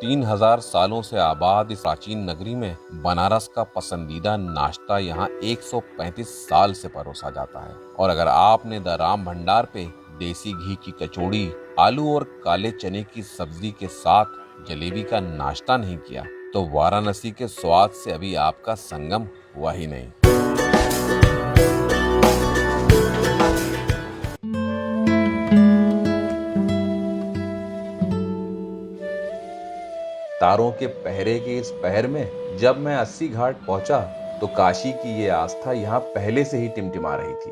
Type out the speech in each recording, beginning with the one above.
3000 सालों से आबाद इस प्राचीन नगरी में बनारस का पसंदीदा नाश्ता यहाँ 135 साल से परोसा जाता है। और अगर आपने द राम भंडार पे देसी घी की कचौड़ी, आलू और काले चने की सब्जी के साथ जलेबी का नाश्ता नहीं किया तो वाराणसी के स्वाद से अभी आपका संगम हुआ ही नहीं। तारों के पहरे के इस पहर में जब मैं 80 घाट पहुंचा तो काशी की ये आस्था यहाँ पहले से ही टिमटिमा रही थी।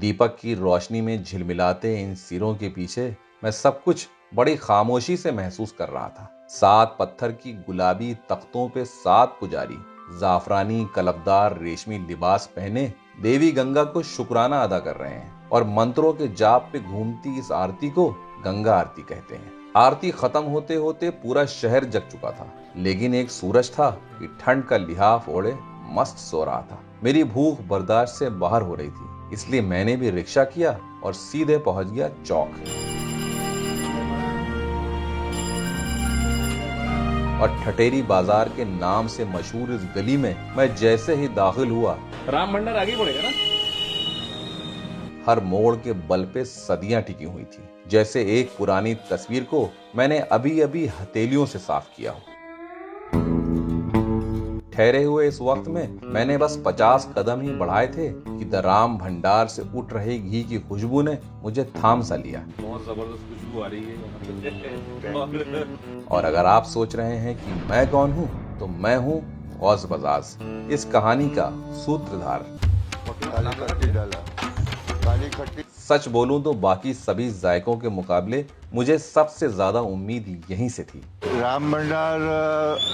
दीपक की रोशनी में झिलमिलाते इन सिरों के पीछे मैं सब कुछ बड़ी खामोशी से महसूस कर रहा था। 7 पत्थर की गुलाबी तख्तों पे 7 पुजारी जाफरानी कलफदार रेशमी लिबास पहने देवी गंगा को शुक्राना अदा कर रहे हैं और मंत्रों के जाप पे घूमती इस आरती को गंगा आरती कहते हैं। आरती खत्म होते होते पूरा शहर जग चुका था, लेकिन एक सूरज था कि ठंड का लिहाफ ओढ़े मस्त सो रहा था। मेरी भूख बर्दाश्त से बाहर हो रही थी, इसलिए मैंने भी रिक्शा किया और सीधे पहुंच गया चौक। और ठटेरी बाजार के नाम से मशहूर इस गली में मैं जैसे ही दाखिल हुआ, राम भंडार आगे बढ़ेगा ना। हर मोड़ के बल पे सदियां टिकी हुई थी, जैसे एक पुरानी तस्वीर को मैंने अभी अभी हथेलियों से साफ किया हो। ठहरे हुए इस वक्त में मैंने बस 50 कदम ही बढ़ाए थे कि द राम भंडार से उठ रहे घी की खुशबू ने मुझे थाम सा लिया। बहुत जबरदस्त खुशबू आ रही है। और अगर आप सोच रहे हैं कि मैं कौन हूँ, तो मैं हूँ गौस बजाज, इस कहानी का सूत्रधार। सच बोलूं तो बाकी सभी जायकों के मुकाबले मुझे सबसे ज्यादा उम्मीद यहीं से थी। राम भंडार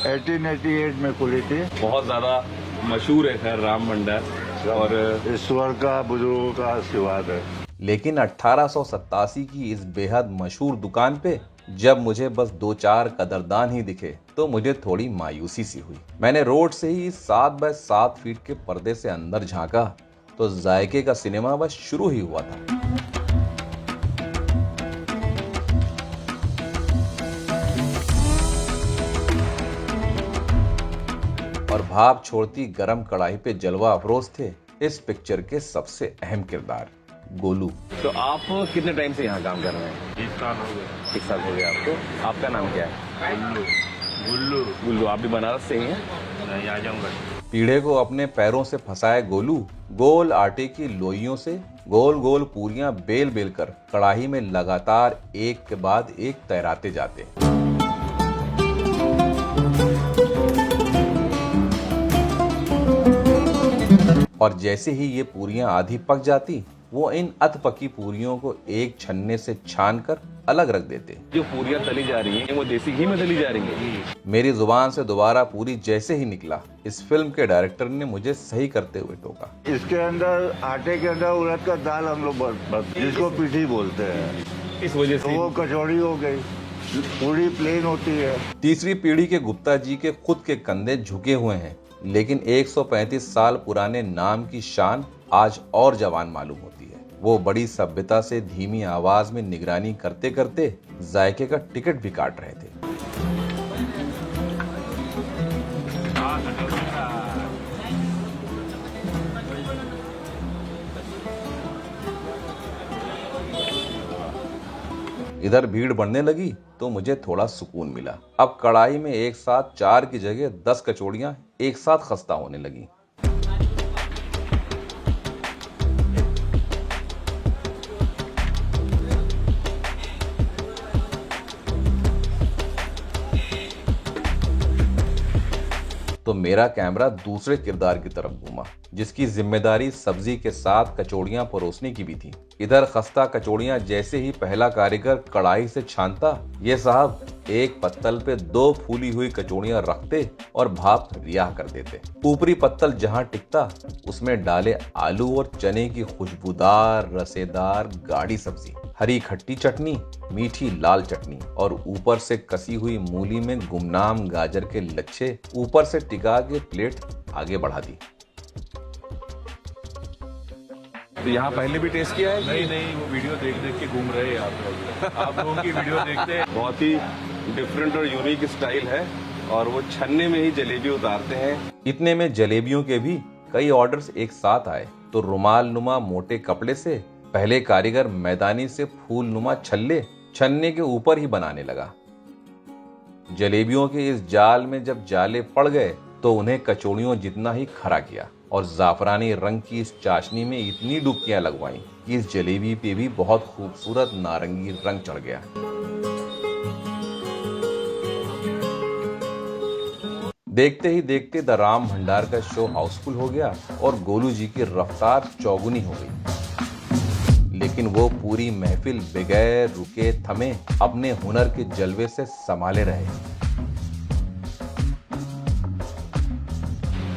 1888 में खुली थी। बहुत ज्यादा मशहूर है खैर राम भंडार, और ईश्वर का बुजुर्गों का आशीर्वाद है। लेकिन 1887 की इस बेहद मशहूर दुकान पे जब मुझे बस 2-4 कदरदान ही दिखे तो मुझे थोड़ी मायूसी सी हुई। मैंने रोड से ही 7 बाय 7 फीट के पर्दे से अंदर झांका तो जायके का सिनेमा बस शुरू ही हुआ था। और भाप छोड़ती गरम कढ़ाई पे जलवा अफरोज थे इस पिक्चर के सबसे अहम किरदार गोलू। तो आप कितने टाइम से यहाँ काम कर रहे हैं? 20 साल हो गए। 1 साल हो गया आपको। आपका नाम क्या है? गुल्लू। गुल्लू। आप भी बनारस से ही हैं? नहीं, आ जाऊंगा। पीढ़े को अपने पैरों से फंसाए गोलू गोल आटे की लोइयों से गोल गोल पूरियां बेल बेल कर कढ़ाई में लगातार एक के बाद एक तैराते जाते। और जैसे ही ये पूरियां आधी पक जाती, वो इन अधपकी पूरियों को एक छन्ने से छान कर अलग रख देते। जो पूरियां तली जा रही हैं वो देसी घी में तली जा रही हैं। मेरी जुबान से दोबारा पूरी जैसे ही निकला, इस फिल्म के डायरेक्टर ने मुझे सही करते हुए टोका। इसके अंदर आटे के अंदर उड़द का दाल हम लोग जिसको पीठी बोलते हैं, इस वजह तो से वो कचौड़ी हो गई। पूरी प्लेन होती है। तीसरी पीढ़ी के गुप्ता जी के खुद के कंधे झुके हुए हैं, लेकिन 135 साल पुराने नाम की शान आज और जवान मालूम होती है। वो बड़ी सभ्यता से धीमी आवाज में निगरानी करते करते जायके का टिकट भी काट रहे थे। इधर भीड़ बढ़ने लगी तो मुझे थोड़ा सुकून मिला। अब कढ़ाई में एक साथ 4 की जगह 10 कचौड़ियां एक साथ खस्ता होने लगी। तो मेरा कैमरा दूसरे किरदार की तरफ घूमा, जिसकी जिम्मेदारी सब्जी के साथ कचौड़ियां परोसने की भी थी। इधर खस्ता कचौड़ियां जैसे ही पहला कारीगर कढ़ाई से छानता, ये साहब एक पत्तल पे 2 फूली हुई कचौड़ियां रखते और भाप रिहा कर देते। ऊपरी पत्तल जहां टिकता उसमें डाले आलू और चने की खुशबूदार रसेदार गाढ़ी सब्जी, हरी खट्टी चटनी, मीठी लाल चटनी और ऊपर से कसी हुई मूली में गुमनाम गाजर के लच्छे ऊपर से टिका के प्लेट आगे बढ़ा दी। तो यहाँ पहले भी टेस्ट किया है? नहीं नहीं, वो वीडियो देख देख के घूम रहे हैं यहाँ पे। आप लोगों की वीडियो देखते हैं। बहुत ही डिफरेंट और यूनिक स्टाइल है और वो छन्ने में ही जलेबी उतारते हैं। इतने में जलेबियों के भी कई ऑर्डर्स एक साथ आए तो रुमाल नुमा मोटे कपड़े से पहले कारीगर मैदानी से फूल नुमा छल्ले छन्ने के ऊपर ही बनाने लगा। जलेबियों के इस जाल में जब जाले पड़ गए तो उन्हें कचौड़ियों जितना ही खड़ा किया और जाफरानी रंग की इस चाशनी में इतनी डुबकियां लगवाई कि इस जलेबी पे भी बहुत खूबसूरत नारंगी रंग चढ़ गया। देखते ही देखते द राम भंडार का शो हाउसफुल हो गया और गोलू जी की रफ्तार चौगुनी हो गई। लेकिन वो पूरी महफिल बगैर रुके थमे अपने हुनर के जलवे से संभाले रहे।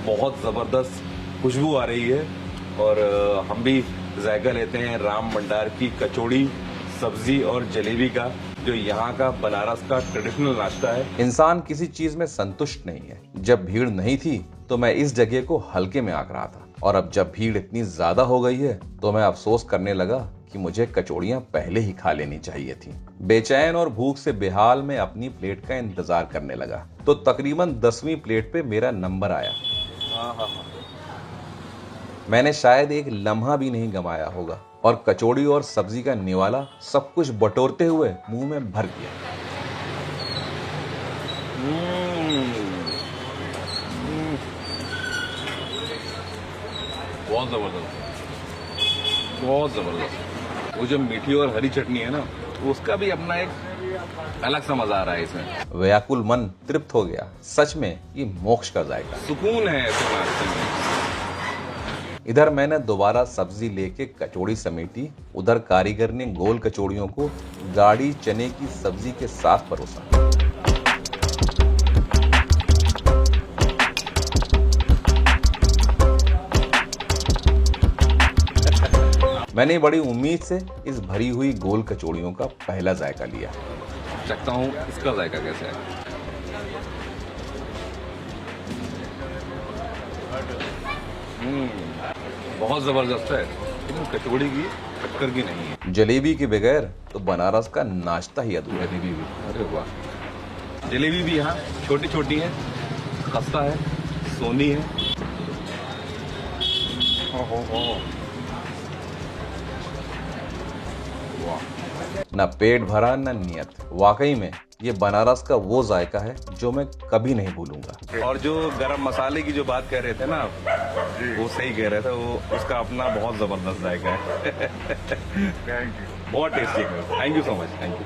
बहुत जबरदस्त खुशबू आ रही है और हम भी जायका लेते हैं राम भंडार की कचौड़ी, सब्जी और जलेबी का, जो यहाँ का बनारस का ट्रेडिशनल नाश्ता है। इंसान किसी चीज में संतुष्ट नहीं है। जब भीड़ नहीं थी तो मैं इस जगह को हल्के में आंक रहा था और अब जब भीड़ इतनी ज्यादा हो गई है तो मैं अफसोस करने लगा कि मुझे कचौड़ियां पहले ही खा लेनी चाहिए थी। बेचैन और भूख से बेहाल में अपनी प्लेट का इंतजार करने लगा तो तकरीबन 10वीं प्लेट पे मेरा नंबर आया। मैंने शायद एक लम्हा भी नहीं गंवाया होगा और कचौड़ी और सब्जी का निवाला सब कुछ बटोरते हुए मुंह में भर दिया। बहुत जबरदस्त, बहुत जबरदस्त। वो जो मीठी और हरी चटनी है ना, उसका भी अपना एक अलग सा मजा आ रहा है इसमें। व्याकुल मन तृप्त हो गया। सच में ये मोक्ष का जायका। सुकून है ऐसे नाश्ते में। इधर मैंने दोबारा सब्जी लेके कचौड़ी समेटी, उधर कारीगर ने गोल कचौड़ियों को गाढ़ी चने की सब्जी के साथ परोसा। मैंने बड़ी उम्मीद से इस भरी हुई गोल कचौड़ियों का पहला जायका लिया। चखता हूँ इसका जायका कैसा है। बहुत जबरदस्त है, लेकिन कचौड़ी की टक्कर की नहीं है। जलेबी के बगैर तो बनारस का नाश्ता ही अधूरा। जलेबी भी, अरे वाह। जलेबी भी यहाँ छोटी छोटी है, खस्ता है, सोनी है। ना पेट भरा ना नियत। वाकई में ये बनारस का वो जायका है जो मैं कभी नहीं भूलूंगा। और जो गरम मसाले की जो बात कह रहे थे ना, वो सही कह रहे थे। वो उसका अपना बहुत जबरदस्त जायका है। बहुत टेस्टी है। Thank you so much. Thank you.